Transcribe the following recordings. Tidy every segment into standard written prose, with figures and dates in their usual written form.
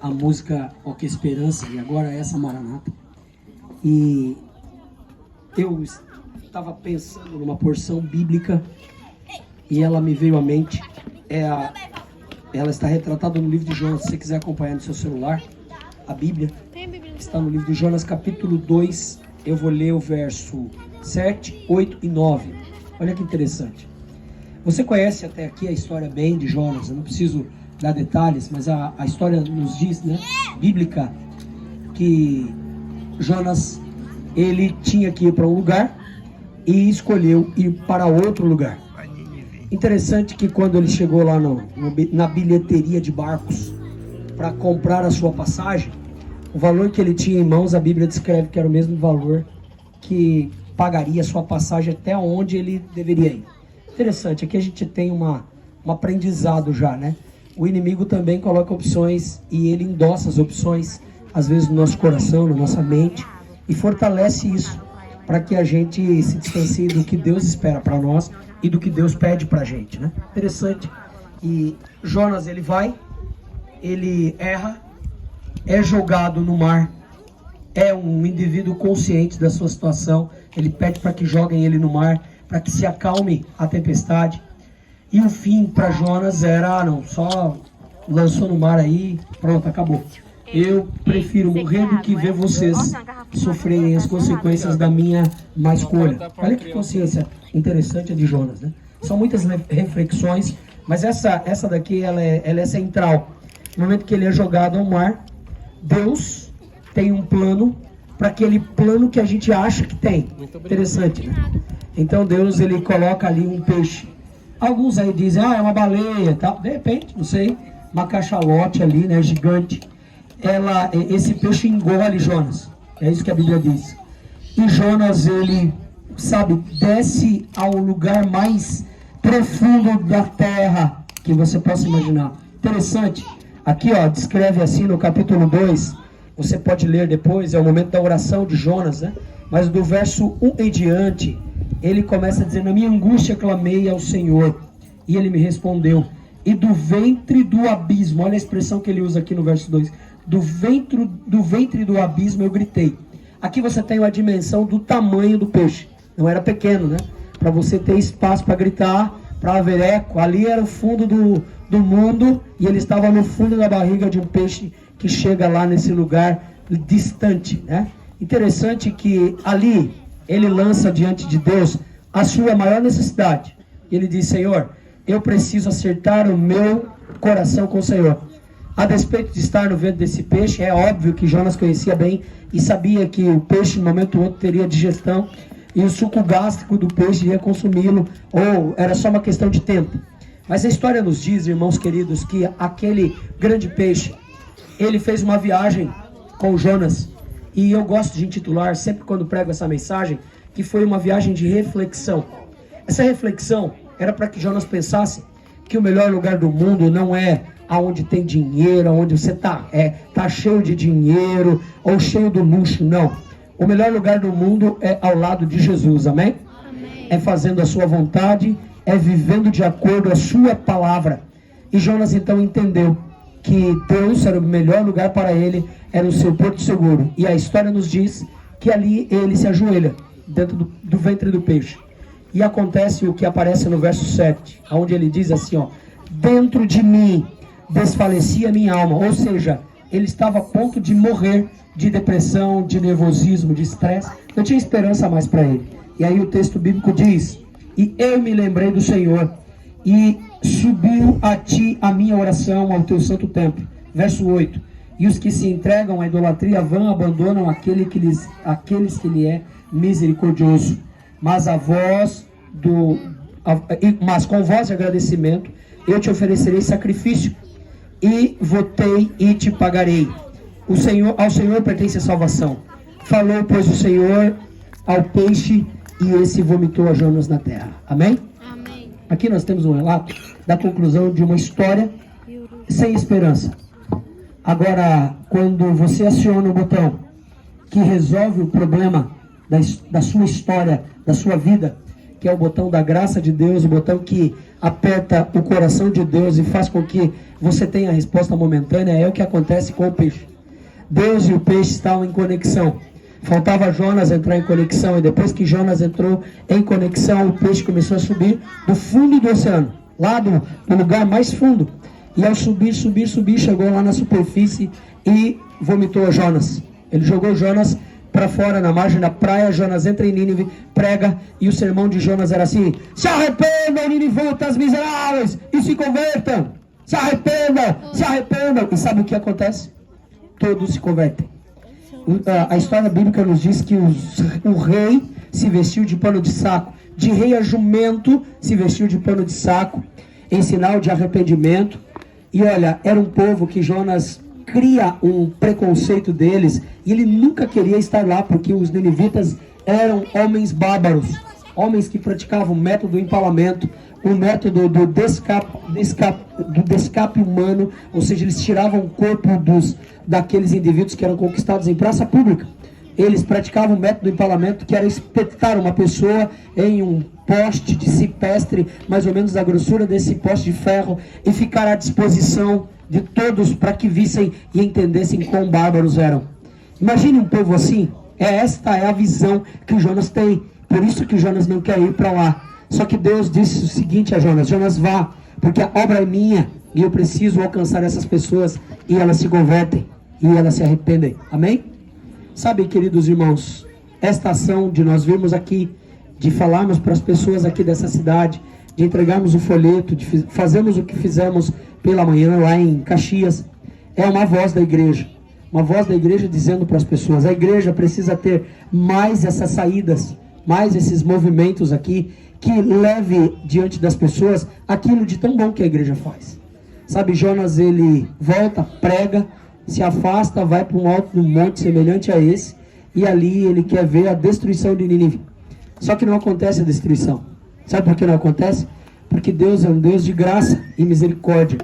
a música Ó Que Esperança e agora essa Maranata. E eu estava pensando numa porção bíblica e ela me veio à mente. Ela está retratada no livro de Jonas. Se você quiser acompanhar no seu celular, a Bíblia está no livro de Jonas, capítulo 2. Eu vou ler o verso 7, 8 e 9. Olha que interessante. Você conhece até aqui a história bem de Jonas. Eu não preciso dar detalhes, mas a história nos diz, né, bíblica, que Jonas, ele tinha que ir para um lugar e escolheu ir para outro lugar. Interessante que quando ele chegou lá na bilheteria de barcos para comprar a sua passagem, o valor que ele tinha em mãos, a Bíblia descreve que era o mesmo valor que pagaria a sua passagem até onde ele deveria ir. Interessante, aqui a gente tem um aprendizado já, né? O inimigo também coloca opções e ele endossa as opções, às vezes no nosso coração, na nossa mente, e fortalece isso para que a gente se distancie do que Deus espera para nós e do que Deus pede para a gente, né? Interessante. E Jonas, ele vai, ele erra, é jogado no mar, é um indivíduo consciente da sua situação, ele pede para que joguem ele no mar, para que se acalme a tempestade. E o fim para Jonas era, não, só lançou no mar aí, pronto, acabou. Eu prefiro morrer do que ver vocês sofrerem as consequências da minha má escolha. Olha que consciência interessante a de Jonas, né? São muitas reflexões, mas essa daqui ela é central. No momento que ele é jogado ao mar, Deus tem um plano para aquele plano que a gente acha que tem. Interessante, né? Então Deus, ele coloca ali um peixe. Alguns aí dizem, é uma baleia, tal. De repente, não sei, uma cachalote ali, né, gigante. Esse peixe engole Jonas. É isso que a Bíblia diz. E Jonas, ele, desce ao lugar mais profundo da terra que você possa imaginar. Interessante. Aqui, descreve assim no capítulo 2. Você pode ler depois, é o momento da oração de Jonas, né? Mas do verso 1 em diante, ele começa a dizer, na minha angústia clamei ao Senhor, e ele me respondeu. E do ventre do abismo, olha a expressão que ele usa aqui no verso 2, do ventre do abismo eu gritei. Aqui você tem a dimensão do tamanho do peixe, não era pequeno, né? Para você ter espaço para gritar, para haver eco, ali era o fundo do mundo, e ele estava no fundo da barriga de um peixe que chega lá nesse lugar distante, né? Interessante que ali ele lança diante de Deus a sua maior necessidade. Ele diz, Senhor, eu preciso acertar o meu coração com o Senhor. A despeito de estar no ventre desse peixe, é óbvio que Jonas conhecia bem e sabia que o peixe, no momento ou outro, teria digestão e o suco gástrico do peixe ia consumi-lo, ou era só uma questão de tempo. Mas a história nos diz, irmãos queridos, que aquele grande peixe, ele fez uma viagem com Jonas. E eu gosto de intitular, sempre quando prego essa mensagem, que foi uma viagem de reflexão. Essa reflexão era para que Jonas pensasse que o melhor lugar do mundo não é aonde tem dinheiro, aonde você tá cheio de dinheiro ou cheio do luxo, não. O melhor lugar do mundo é ao lado de Jesus, amém? Amém. É fazendo a sua vontade, é vivendo de acordo com a sua palavra. E Jonas então entendeu que Deus era o melhor lugar para ele, era o seu porto seguro. E a história nos diz que ali ele se ajoelha dentro do ventre do peixe. E acontece o que aparece no verso 7, onde ele diz assim, dentro de mim desfalecia minha alma. Ou seja, ele estava a ponto de morrer de depressão, de nervosismo, de estresse. Não tinha esperança mais para ele. E aí o texto bíblico diz, e eu me lembrei do Senhor, e subiu a ti a minha oração ao teu santo templo. Verso 8. E os que se entregam à idolatria vã abandonam aqueles que lhe é misericordioso. Mas com voz de agradecimento eu te oferecerei sacrifício e votei e te pagarei. Ao Senhor pertence a salvação. Falou, pois, o Senhor ao peixe e esse vomitou a Jonas na terra. Amém? Amém. Aqui nós temos um relato da conclusão de uma história sem esperança. Agora, quando você aciona o botão que resolve o problema da sua história, da sua vida, que é o botão da graça de Deus, o botão que aperta o coração de Deus e faz com que você tenha a resposta momentânea, é o que acontece com o peixe. Deus e o peixe estavam em conexão. Faltava Jonas entrar em conexão, e depois que Jonas entrou em conexão, o peixe começou a subir do fundo do oceano, lá do lugar mais fundo. E ao subir, chegou lá na superfície e vomitou Jonas. Ele jogou Jonas para fora, na margem da praia. Jonas entra em Nínive, prega, e o sermão de Jonas era assim: se arrependam, ninivitas miseráveis, e se convertam. Se arrependam, se arrependam. E sabe o que acontece? Todos se convertem. A história bíblica nos diz que o rei se vestiu de pano de saco. De rei a jumento se vestiu de pano de saco, em sinal de arrependimento. E olha, era um povo que Jonas cria um preconceito deles, e ele nunca queria estar lá, porque os ninivitas eram homens bárbaros, homens que praticavam o método do empalamento, o método do descape humano, ou seja, eles tiravam o corpo daqueles indivíduos que eram conquistados em praça pública. Eles praticavam o método do empalamento, que era espetar uma pessoa em um poste de cipestre, mais ou menos da grossura desse poste de ferro, e ficar à disposição de todos para que vissem e entendessem quão bárbaros eram. Imagine um povo assim. Esta é a visão que Jonas tem. Por isso que Jonas não quer ir para lá. Só que Deus disse o seguinte a Jonas: Jonas, vá, porque a obra é minha e eu preciso alcançar essas pessoas, e elas se convertem e elas se arrependem. Amém? Sabe, queridos irmãos, esta ação de nós virmos aqui, de falarmos para as pessoas aqui dessa cidade, de entregarmos o folheto, de fazermos o que fizemos pela manhã lá em Caxias, é uma voz da igreja. Uma voz da igreja dizendo para as pessoas: a igreja precisa ter mais essas saídas, mais esses movimentos aqui, que leve diante das pessoas aquilo de tão bom que a igreja faz. Sabe, Jonas, ele volta, prega, se afasta, vai para um alto monte semelhante a esse, e ali ele quer ver a destruição de Nínive. Só que não acontece a destruição. Sabe por que não acontece? Porque Deus é um Deus de graça e misericórdia.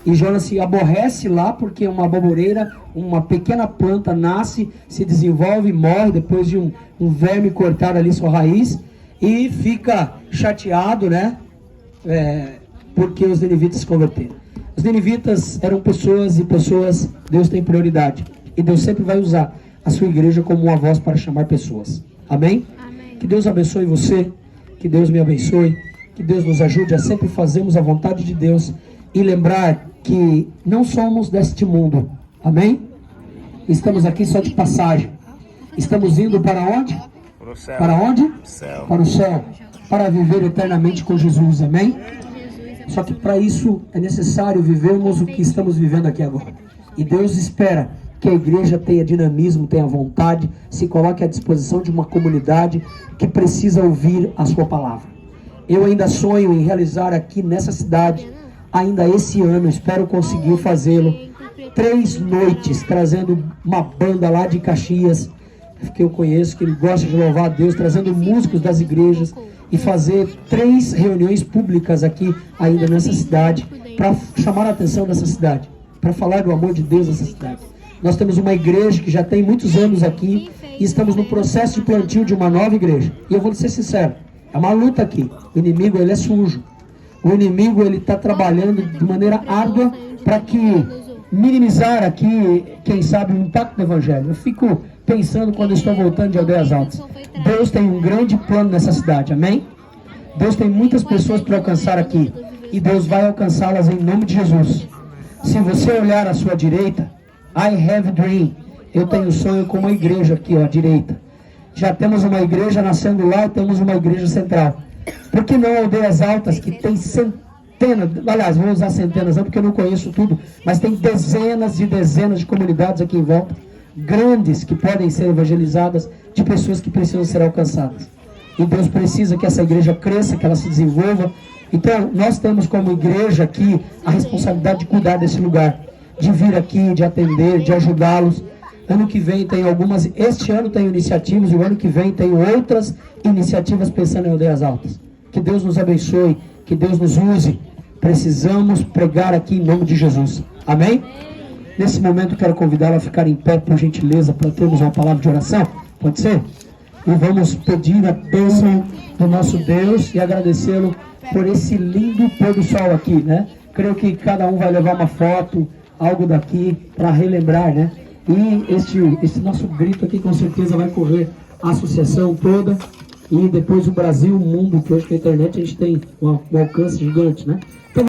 E Jonas se aborrece lá porque uma baboreira, uma pequena planta nasce, se desenvolve e morre depois de um verme cortar ali sua raiz, e fica chateado, né? Porque os ninivitas se converteram. Os ninivitas eram pessoas, e pessoas Deus tem prioridade. E Deus sempre vai usar a sua igreja como uma voz para chamar pessoas. Amém? Amém. Que Deus abençoe você, que Deus me abençoe, que Deus nos ajude a sempre fazermos a vontade de Deus e lembrar que não somos deste mundo. Amém? Estamos aqui só de passagem. Estamos indo para onde? Para o céu. Para onde? Céu. Para o céu. Para viver eternamente com Jesus. Amém? Só que para isso é necessário vivermos o que estamos vivendo aqui agora. E Deus espera que a igreja tenha dinamismo, tenha vontade, se coloque à disposição de uma comunidade que precisa ouvir a sua palavra. Eu ainda sonho em realizar aqui nessa cidade, ainda esse ano, espero conseguir fazê-lo, 3 noites, trazendo uma banda lá de Caxias, que eu conheço, que gosta de louvar a Deus, trazendo músicos das igrejas, e fazer 3 reuniões públicas aqui ainda nessa cidade, para chamar a atenção dessa cidade, para falar do amor de Deus nessa cidade. Nós temos uma igreja que já tem muitos anos aqui, e estamos no processo de plantio de uma nova igreja. E eu vou ser sincero, é uma luta aqui. O inimigo, ele é sujo. O inimigo, ele está trabalhando de maneira árdua para que minimizar aqui, quem sabe, o impacto do evangelho. Eu fico pensando quando eu estou voltando de Aldeias Altas. Deus tem um grande plano nessa cidade, amém? Deus tem muitas pessoas para alcançar aqui, e Deus vai alcançá-las em nome de Jesus. Se você olhar à sua direita, I have a dream. Eu tenho sonho com uma igreja aqui, ó, à direita. Já temos uma igreja nascendo lá, e temos uma igreja central. Por que não Aldeias Altas, que tem centenas, aliás, vou usar centenas não, porque eu não conheço tudo, mas tem dezenas e dezenas de comunidades aqui em volta, grandes, que podem ser evangelizadas, de pessoas que precisam ser alcançadas. E Deus precisa que essa igreja cresça, que ela se desenvolva. Então, nós temos como igreja aqui a responsabilidade de cuidar desse lugar, de vir aqui, de atender, de ajudá-los. Ano que vem tem algumas, este ano tem iniciativas, e o ano que vem tem outras iniciativas pensando em Aldeias Altas. Que Deus nos abençoe, que Deus nos use. Precisamos pregar aqui em nome de Jesus. Amém? Nesse momento eu quero convidá-la a ficar em pé, por gentileza, para termos uma palavra de oração. Pode ser? e vamos pedir a bênção do nosso Deus e agradecê-lo por esse lindo pôr do sol aqui, né? Creio que cada um vai levar uma foto, algo daqui para relembrar, né? E esse nosso grito aqui com certeza vai correr a associação toda e depois o Brasil, o mundo, que hoje com a internet a gente tem um alcance gigante, né? Então,